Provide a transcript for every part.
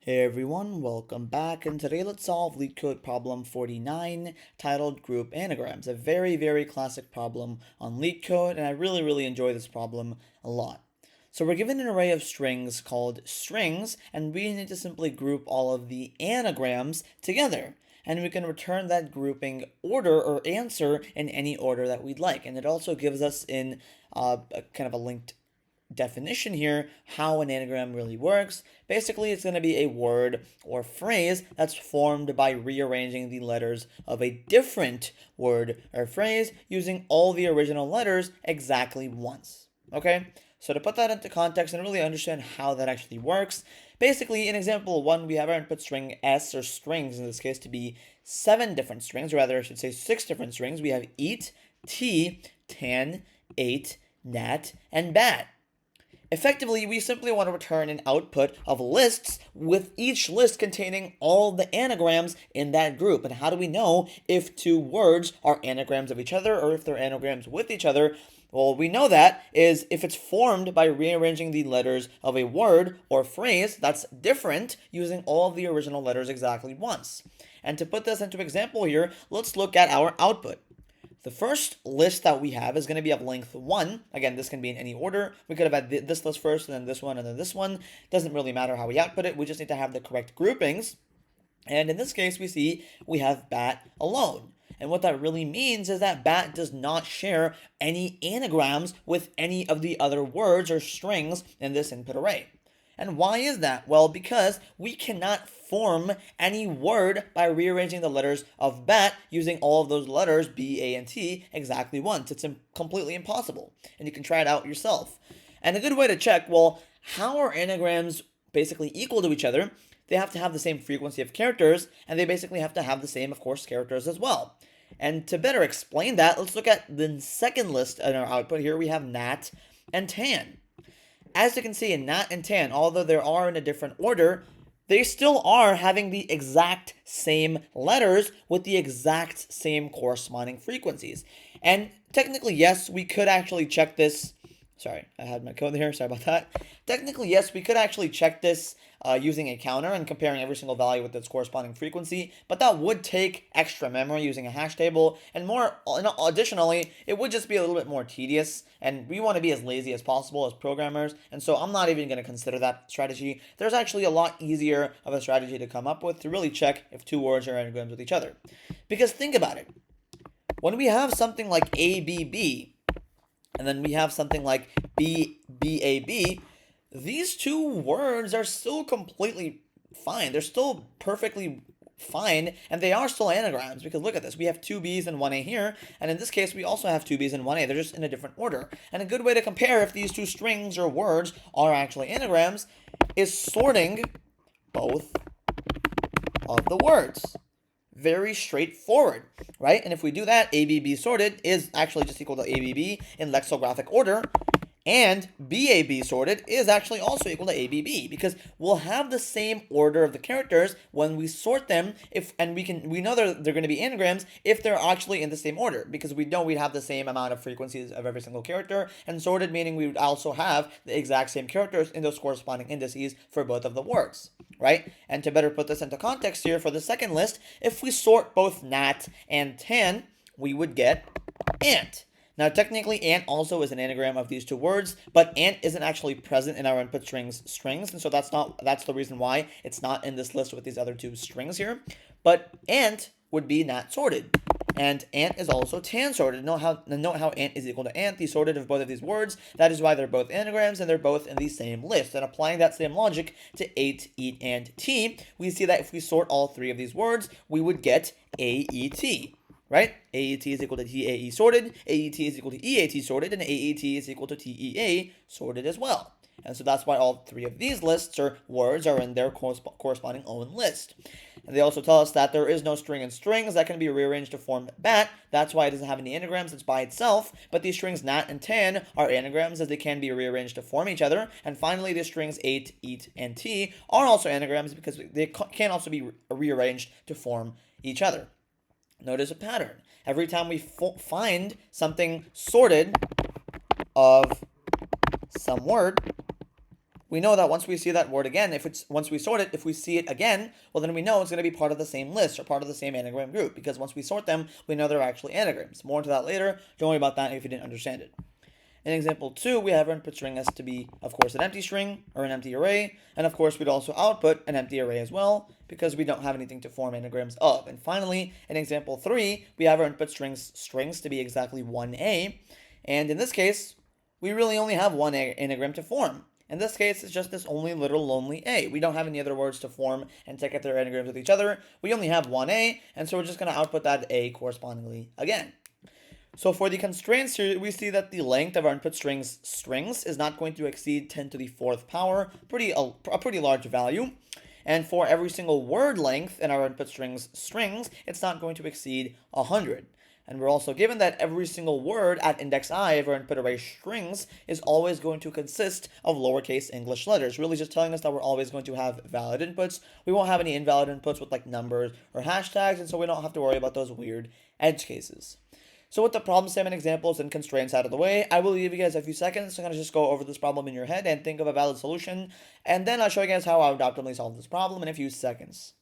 Hey everyone, welcome back, and today let's solve Leetcode problem 49 titled Group Anagrams, a very classic problem on Leetcode, and I really enjoy this problem a lot. So we're given an array of strings called strings, and we need to simply group all of the anagrams together. And we can return that grouping order or answer in any order that we'd like. And it also gives us in kind of a linked definition here how an anagram really works. Basically, it's going to be a word or phrase that's formed by rearranging the letters of a different word or phrase using all the original letters exactly once. Okay? So to put that into context and really understand how that actually works, basically in example 1 we have our input string s, or strings in this case, to be 7 different strings, or rather I should say 6 different strings. We have eat, tea, tan, ate, nat, and bat. Effectively, we simply want to return an output of lists with each list containing all the anagrams in that group. And how do we know if two words are anagrams of each other or if they're anagrams with each other? Well, we know that is if it's formed by rearranging the letters of a word or phrase that's different using all of the original letters exactly once. And to put this into example here, let's look at our output. The first list that we have is going to be of length 1. Again, this can be in any order. We could have had this list first, and then this one, and then this one. Doesn't really matter how we output it. We just need to have the correct groupings. And in this case, we see we have bat alone. And what that really means is that bat does not share any anagrams with any of the other words or strings in this input array. And why is that? Well, because we cannot form any word by rearranging the letters of bat using all of those letters, B, A, and T, exactly once. It's completely impossible. And you can try it out yourself. And a good way to check, well, how are anagrams basically equal to each other? They have to have the same frequency of characters, and they basically have to have the same, of course, characters as well. And to better explain that, let's look at the second list in our output. Here we have nat and tan. As you can see, in nat and tan, although they are in a different order, they still are having the exact same letters with the exact same corresponding frequencies. And technically, yes, we could actually check this. Sorry, I had my code here. Sorry about that. Technically, yes, we could actually check this using a counter and comparing every single value with its corresponding frequency, but that would take extra memory using a hash table, and additionally, it would just be a little bit more tedious, and we want to be as lazy as possible as programmers, and so I'm not even going to consider that strategy. There's actually a lot easier of a strategy to come up with to really check if two words are anagrams with each other. Because think about it. When we have something like ABB, and then we have something like BAB, these two words are still completely fine. They're still perfectly fine, and they are still anagrams, because look at this. We have two B's and one A here, and in this case, we also have two B's and one A. They're just in a different order. And a good way to compare if these two strings or words are actually anagrams is sorting both of the words. Very straightforward, right? And if we do that, ABB sorted is actually just equal to ABB in lexicographic order, and BAB sorted is actually also equal to ABB, because we'll have the same order of the characters when we sort them, we know they're going to be anagrams if they're actually in the same order, because we know we'd have the same amount of frequencies of every single character, and sorted meaning we would also have the exact same characters in those corresponding indices for both of the words, right? And to better put this into context here for the second list, if we sort both nat and tan, we would get ant. Now, technically, ant also is an anagram of these two words, but ant isn't actually present in our input strings, and so that's the reason why it's not in this list with these other two strings here. But ant would be nat sorted, and ant is also tan sorted. Note how ant is equal to ant, the sorted of both of these words. That is why they're both anagrams, and they're both in the same list. And applying that same logic to ate, eat, and tea, we see that if we sort all three of these words, we would get AET. Right? AET is equal to TAE sorted, AET is equal to EAT sorted, and AET is equal to TEA sorted as well. And so that's why all three of these lists or words are in their corresponding own list. And they also tell us that there is no string in strings that can be rearranged to form bat. That's why it doesn't have any anagrams, it's by itself. But these strings nat and tan are anagrams, as they can be rearranged to form each other. And finally, the strings ate, eat, and tea are also anagrams because they can also be rearranged to form each other. Notice a pattern. Every time we find something sorted of some word, we know that once we see that word again, once we sort it, if we see it again, well, then we know it's going to be part of the same list or part of the same anagram group, because once we sort them, we know they're actually anagrams. More into that later. Don't worry about that if you didn't understand it. In example 2, we have our input string as to be, of course, an empty string or an empty array, and of course we'd also output an empty array as well, because we don't have anything to form anagrams of. And finally, in example 3, we have our input strings to be exactly 1a, and in this case, we really only have one anagram to form. In this case, it's just this only little lonely a. We don't have any other words to form and take out their anagrams with each other. We only have one a, and so we're just going to output that a correspondingly again. So for the constraints here, we see that the length of our input strings is not going to exceed 10 to the 4th power, a pretty large value. And for every single word length in our input strings, it's not going to exceed 100. And we're also given that every single word at index I of our input array strings is always going to consist of lowercase English letters, really just telling us that we're always going to have valid inputs. We won't have any invalid inputs with like numbers or hashtags, and so we don't have to worry about those weird edge cases. So with the problem statement examples and constraints out of the way, I will leave you guys a few seconds to kind of just go over this problem in your head and think of a valid solution, and then I'll show you guys how I would optimally solve this problem in a few seconds.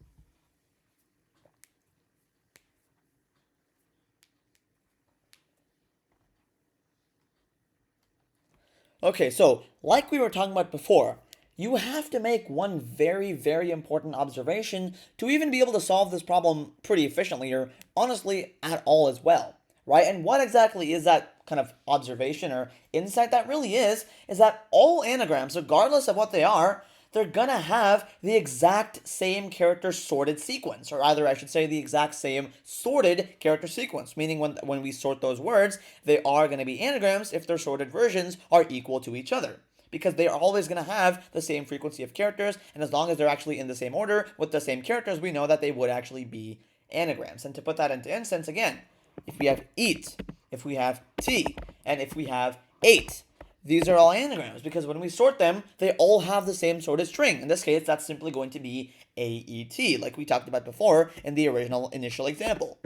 Okay, so like we were talking about before, you have to make one very, very important observation to even be able to solve this problem pretty efficiently, or honestly at all as well, right? And what exactly is that kind of observation or insight? That really is that all anagrams, regardless of what they are, they're gonna have the exact same character sorted sequence, or either I should say the exact same sorted character sequence, meaning when we sort those words, they are gonna be anagrams if their sorted versions are equal to each other, because they are always gonna have the same frequency of characters, and as long as they're actually in the same order with the same characters, we know that they would actually be anagrams. And to put that into instance, again, if we have eat, if we have tea, and if we have ate, these are all anagrams, because when we sort them, they all have the same sorted string. In this case, that's simply going to be AET, like we talked about before in the initial example.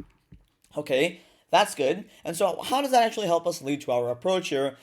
Okay, that's good. And so how does that actually help us lead to our approach here?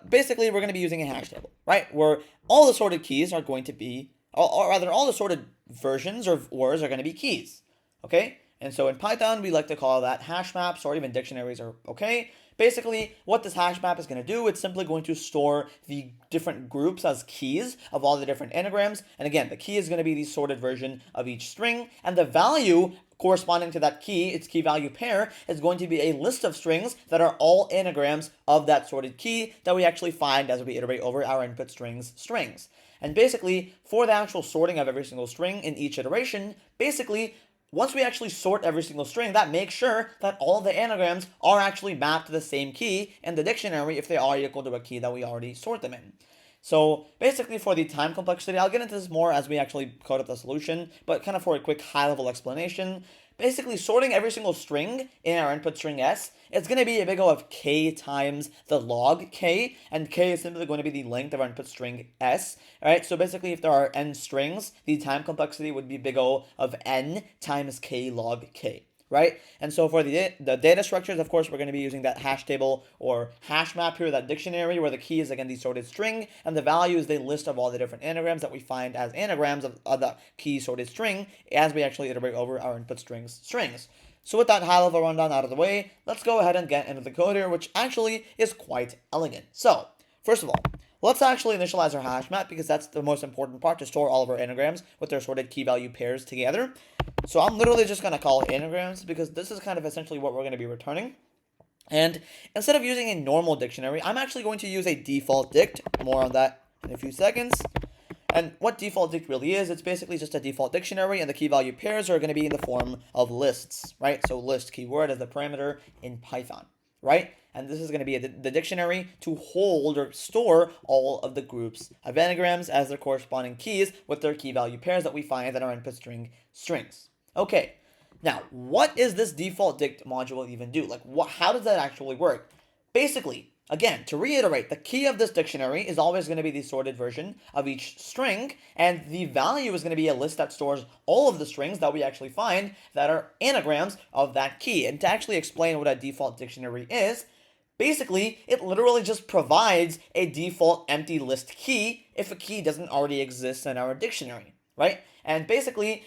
Basically, we're going to be using a hash table, right? Where all the sorted keys are going to be, or rather, all the sorted versions of words are going to be keys, okay? And so in Python, we like to call that hash maps, or even dictionaries are okay. Basically, what this hash map is going to do, it's simply going to store the different groups as keys of all the different anagrams. And again, the key is going to be the sorted version of each string. And the value corresponding to that key, its key value pair, is going to be a list of strings that are all anagrams of that sorted key that we actually find as we iterate over our input strings. And basically, for the actual sorting of every single string in each iteration, basically, once we actually sort every single string, that makes sure that all the anagrams are actually mapped to the same key in the dictionary if they are equal to a key that we already sort them in. So basically for the time complexity, I'll get into this more as we actually code up the solution, but kind of for a quick high-level explanation, basically sorting every single string in our input string s, it's going to be a big O of k times the log k, and k is simply going to be the length of our input string s. All right, so basically if there are n strings, the time complexity would be big O of n times k log k. Right? And so for the data structures, of course, we're going to be using that hash table or hash map here, that dictionary, where the key is, again, the sorted string, and the value is the list of all the different anagrams that we find as anagrams of the key sorted string as we actually iterate over our input strings. So with that high-level rundown out of the way, let's go ahead and get into the code here, which actually is quite elegant. So, first of all, let's actually initialize our hash map, because that's the most important part, to store all of our anagrams with their sorted key value pairs together. So I'm literally just going to call it anagrams, because this is kind of essentially what we're going to be returning. And instead of using a normal dictionary, I'm actually going to use a default dict. More on that in a few seconds. And what default dict really is, it's basically just a default dictionary, and the key value pairs are going to be in the form of lists, right? So list keyword as the parameter in Python, right? And this is going to be the dictionary to hold or store all of the groups of anagrams as their corresponding keys with their key value pairs that we find in our input strings. Okay, now what is this default dict module even do? Like, how does that actually work? Basically, again, to reiterate, the key of this dictionary is always going to be the sorted version of each string, and the value is going to be a list that stores all of the strings that we actually find that are anagrams of that key. And to actually explain what a default dictionary is, Basically, it literally just provides a default empty list key if a key doesn't already exist in our dictionary, right? And basically,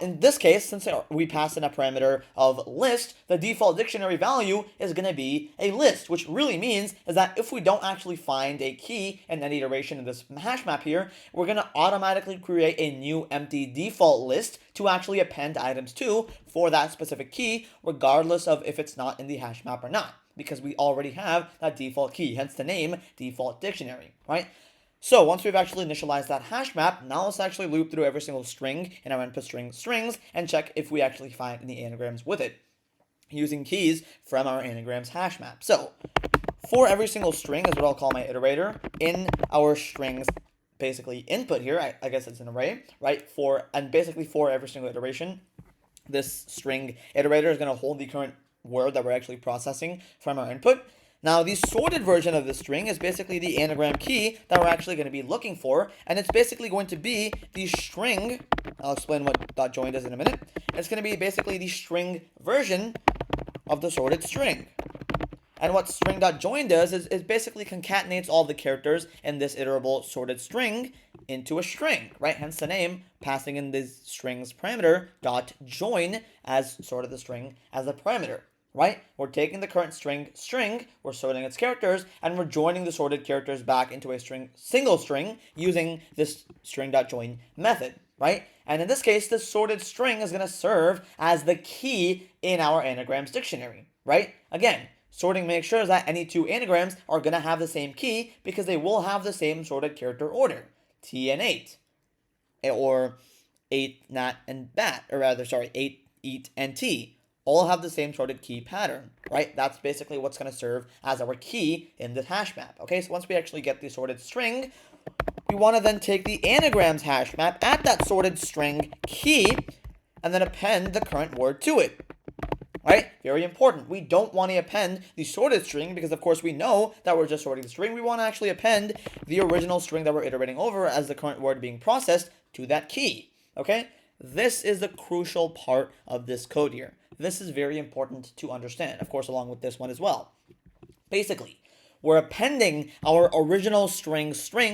in this case, since we pass in a parameter of list, the default dictionary value is going to be a list, which really means is that if we don't actually find a key in any iteration in this hash map here, we're going to automatically create a new empty default list to actually append items to for that specific key, regardless of if it's not in the hash map or not, because we already have that default key, hence the name default dictionary, right? So once we've actually initialized that hash map, now let's actually loop through every single string in our input string strings and check if we actually find any anagrams with it using keys from our anagrams hash map. So for every single string is what I'll call my iterator in our strings basically input here. I guess it's an array, right? Basically for every single iteration, this string iterator is going to hold the current word that we're actually processing from our input. Now, the sorted version of the string is basically the anagram key that we're actually going to be looking for, and it's basically going to be the string. I'll explain what .join does in a minute. It's going to be basically the string version of the sorted string. And what string.join does is basically concatenates all the characters in this iterable sorted string into a string, right? Hence the name, passing in this string's parameter .join as sorted the string as a parameter. Right? We're taking the current string, we're sorting its characters, and we're joining the sorted characters back into a single string using this string.join method, right? And in this case, this sorted string is going to serve as the key in our anagrams dictionary, right? Again, sorting makes sure that any two anagrams are going to have the same key because they will have the same sorted character order, T and 8, or 8, nat, and bat, or rather, sorry, 8, eat, and T. All have the same sorted key pattern, right? That's basically what's going to serve as our key in the hash map. Okay, so once we actually get the sorted string, we want to then take the anagrams hash map at that sorted string key and then append the current word to it, right? Very important. We don't want to append the sorted string because, of course, we know that we're just sorting the string. We want to actually append the original string that we're iterating over as the current word being processed to that key, okay? This is the crucial part of this code here. This is very important to understand, of course, along with this one as well. Basically, we're appending our original string,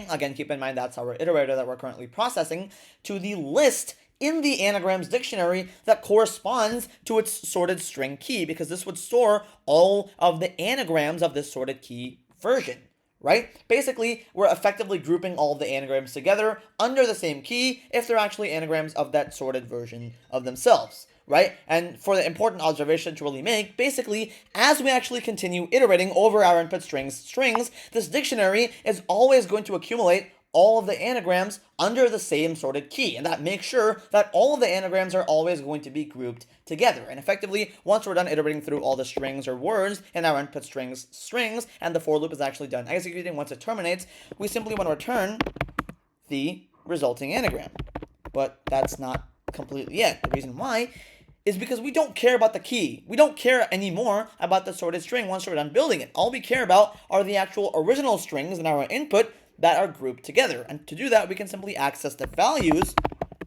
again, keep in mind that's our iterator that we're currently processing, to the list in the anagrams dictionary that corresponds to its sorted string key, because this would store all of the anagrams of this sorted key version. Right? Basically, we're effectively grouping all of the anagrams together under the same key if they're actually anagrams of that sorted version of themselves, right? And for the important observation to really make, basically, as we actually continue iterating over our input strings, this dictionary is always going to accumulate all of the anagrams under the same sorted key, and that makes sure that all of the anagrams are always going to be grouped together. And effectively, once we're done iterating through all the strings or words in our input strings, and the for loop is actually done executing, once it terminates, we simply want to return the resulting anagram. But that's not completely it. The reason why is because we don't care about the key. We don't care anymore about the sorted string once we're done building it. All we care about are the actual original strings in our input that are grouped together. And to do that, we can simply access the values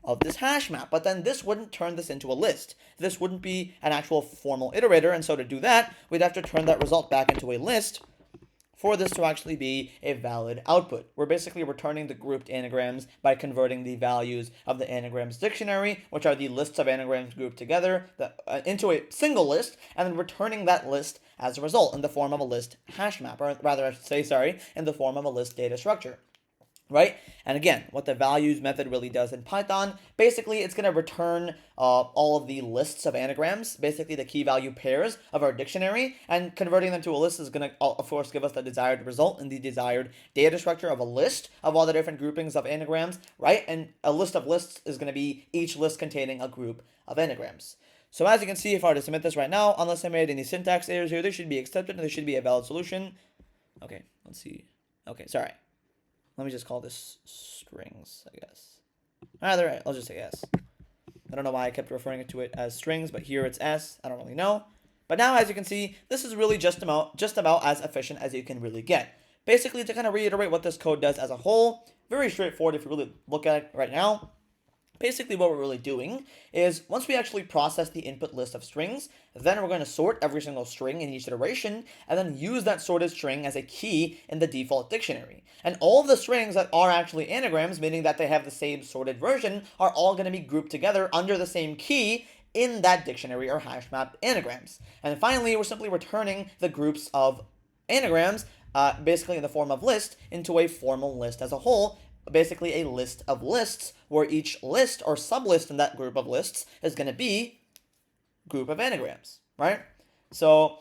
of this hash map. But then this wouldn't turn this into a list. This wouldn't be an actual formal iterator. And so to do that, we'd have to turn that result back into a list for this to actually be a valid output. We're basically returning the grouped anagrams by converting the values of the anagrams dictionary, which are the lists of anagrams grouped together, into a single list, and then returning that list as a result in the form of a list hash map, or rather I should say, sorry, in the form of a list data structure. Right? And again, what the values method really does in Python, basically it's going to return all of the lists of anagrams, basically the key value pairs of our dictionary, and converting them to a list is going to, of course, give us the desired result in the desired data structure of a list of all the different groupings of anagrams, right? And a list of lists is going to be each list containing a group of anagrams. So as you can see, if I were to submit this right now, unless I made any syntax errors here, this should be accepted and there should be a valid solution. Okay, let's see. Okay, sorry. Let me just call this strings, I guess. Either way, I'll just say S. I don't know why I kept referring to it as strings, but here it's S. I don't really know. But now, as you can see, this is really just about as efficient as you can really get. Basically, to kind of reiterate what this code does as a whole, very straightforward if you really look at it right now. basically what we're really doing is once we actually process the input list of strings, then we're going to sort every single string in each iteration and then use that sorted string as a key in the default dictionary. And all of the strings that are actually anagrams, meaning that they have the same sorted version, are all going to be grouped together under the same key in that dictionary or hash map anagrams. And finally, we're simply returning the groups of anagrams, basically in the form of list, into a formal list as a whole, basically a list of lists, where each list or sublist in that group of lists is going to be group of anagrams, right? So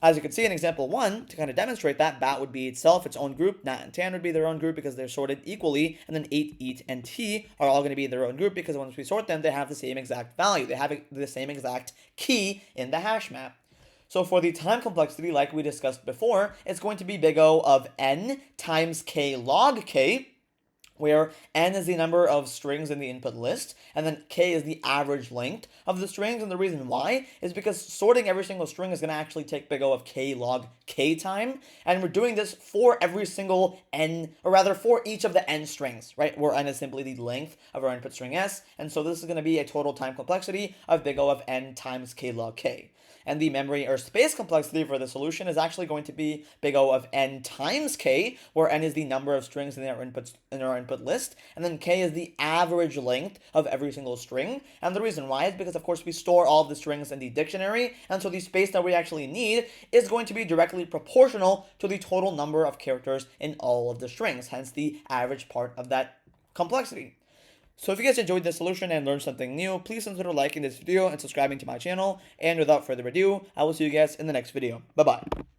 as you can see in example 1, to kind of demonstrate that, bat would be itself its own group, nat and tan would be their own group because they're sorted equally, and then 8, eat, and t are all going to be their own group because once we sort them, they have the same exact value. They have the same exact key in the hash map. So for the time complexity, like we discussed before, it's going to be big O of n times k log k, where n is the number of strings in the input list, and then k is the average length of the strings. And the reason why is because sorting every single string is going to actually take big O of k log k time, and we're doing this for every single n, or rather for each of the n strings, right, where n is simply the length of our input string s, and so this is going to be a total time complexity of big O of n times k log k. And the memory or space complexity for the solution is actually going to be big O of n times k, where n is the number of strings in our input list, and then k is the average length of every single string. And the reason why is because, of course, we store all of the strings in the dictionary, and so the space that we actually need is going to be directly proportional to the total number of characters in all of the strings, hence the average part of that complexity. So if you guys enjoyed this solution and learned something new, please consider liking this video and subscribing to my channel. And without further ado, I will see you guys in the next video. Bye-bye.